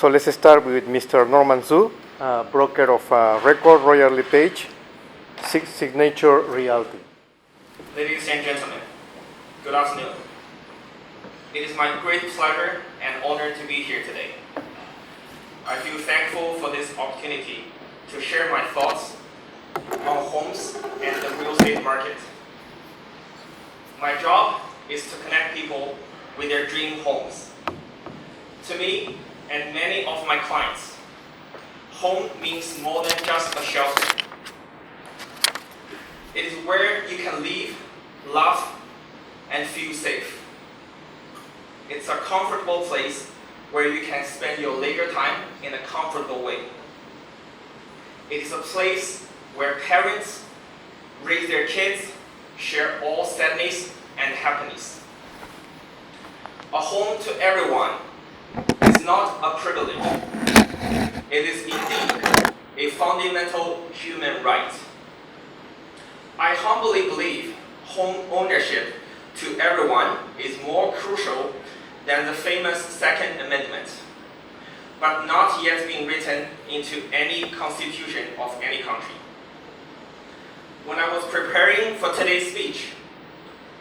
So let's start with Mr. Norman Zhu, broker of Record Royal LePage, Signature Realty. Ladies and gentlemen, good afternoon. It is my great pleasure and honor to be here today. I feel thankful for this opportunity to share my thoughts on homes and the real estate market. My job is to connect people with their dream homes. To me and many of my clients, home means more than just a shelter. It is where you can live, laugh, and feel safe. It's a comfortable place where you can spend your leisure time in a comfortable way. It is a place where parents raise their kids, share all sadness and happiness. A home to everyone is not a privilege. It is indeed a fundamental human right. I humbly believe home ownership to everyone is more crucial than the famous Second Amendment, but not yet being written into any constitution of any country. When I was preparing for today's speech,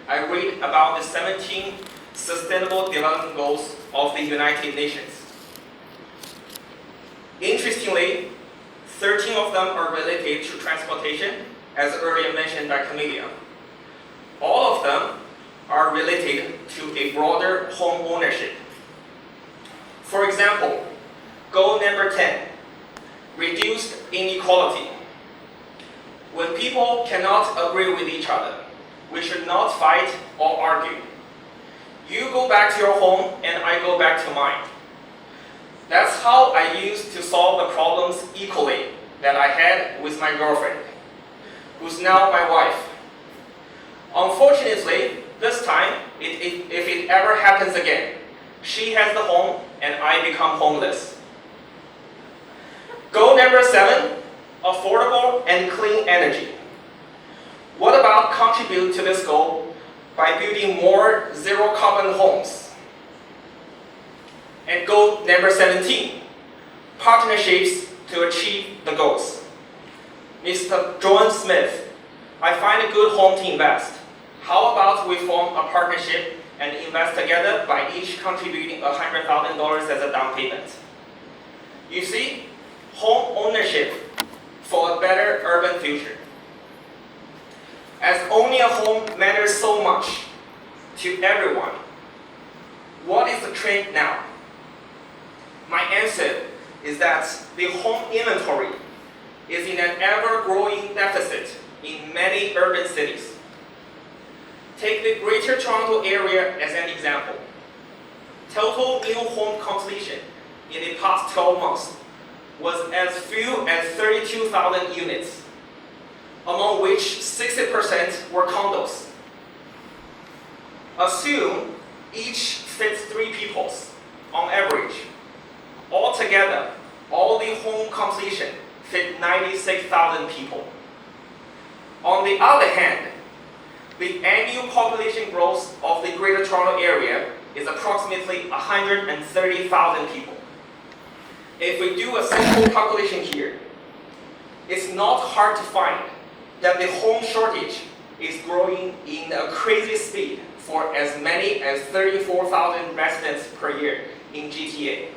I read about the 17 Sustainable Development Goals of the United Nations. Interestingly, 13 of them are related to transportation, as earlier mentioned by Camelia. All of them are related to a broader home ownership. For example, goal number 10, reduced inequality. When people cannot agree with each other, we should not fight or argue. You go back to your home and I go back to mine. That's how I used to solve the problems equally that I had with my girlfriend, who's now my wife. Unfortunately, this time, if it ever happens again, she has the home and I become homeless. Goal number 7, affordable and clean energy. What about contribute to this goal by building more zero carbon homes? And goal number 17, partnerships to achieve the goals. Mr. John Smith, I find a good home to invest. How about we form a partnership and invest together by each contributing $100,000 as a down payment? You see, home ownership for a better urban future. As owning a home matters so much to everyone, what is the trend now? My answer is that the home inventory is in an ever-growing deficit in many urban cities. Take the Greater Toronto Area as an example. Total new home completion in the past 12 months was as few as 32,000 units, among which 60% were condos. Assume each fits 3 people on average. Altogether, all the home completion fit 96,000 people. On the other hand, the annual population growth of the Greater Toronto Area is approximately 130,000 people. If we do a simple calculation here, it's not hard to find that the home shortage is growing in a crazy speed for as many as 34,000 residents per year in GTA.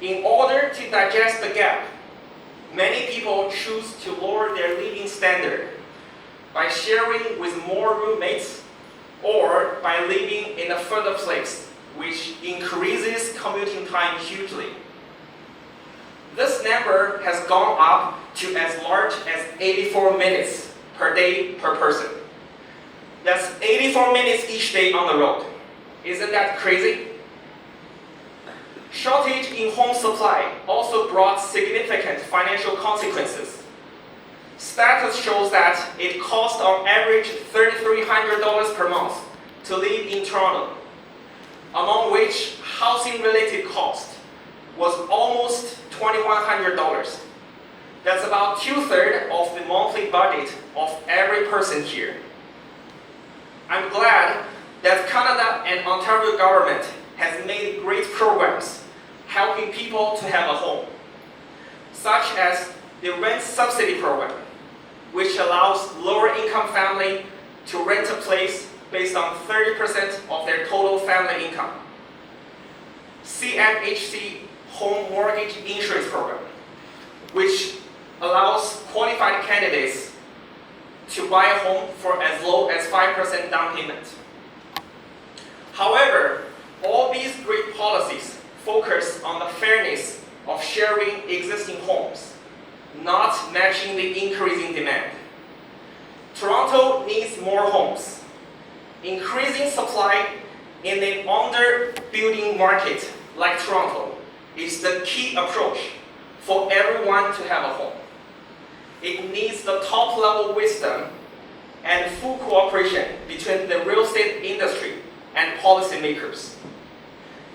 In order to digest the gap, many people choose to lower their living standard by sharing with more roommates or by living in a further place, which increases commuting time hugely. This number has gone up to as large as 84 minutes per day per person. That's 84 minutes each day on the road. Isn't that crazy? Shortage in home supply also brought significant financial consequences. Status shows that it costs on average $3,300 per month to live in Toronto, among which housing-related cost was almost $2,100. That's about 2/3 of the monthly budget of every person here. I'm glad that Canada and Ontario government has made great programs helping people to have a home, such as the rent subsidy program, which allows lower-income family to rent a place based on 30% of their total family income. CMHC Home Mortgage Insurance Program, which allows qualified candidates to buy a home for as low as 5% down payment. However, all these great policies focus on the fairness of sharing existing homes, not matching the increasing demand. Toronto needs more homes. Increasing supply in an under-building market like Toronto is the key approach for everyone to have a home. It needs the top-level wisdom and full cooperation between the real estate industry and policymakers.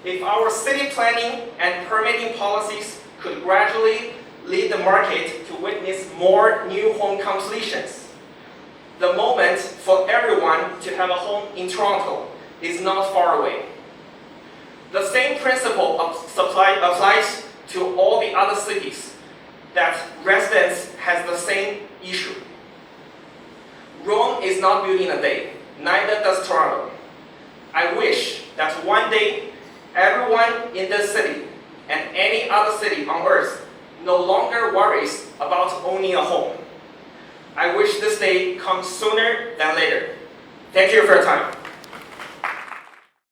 If our city planning and permitting policies could gradually lead the market to witness more new home completions, the moment for everyone to have a home in Toronto is not far away. The same principle of supply applies to all the other cities that residents has the same issue. Rome is not built in a day, neither does Toronto. I wish that one day everyone in this city and any other city on earth no longer worries about owning a home. I wish this day comes sooner than later. Thank you for your time.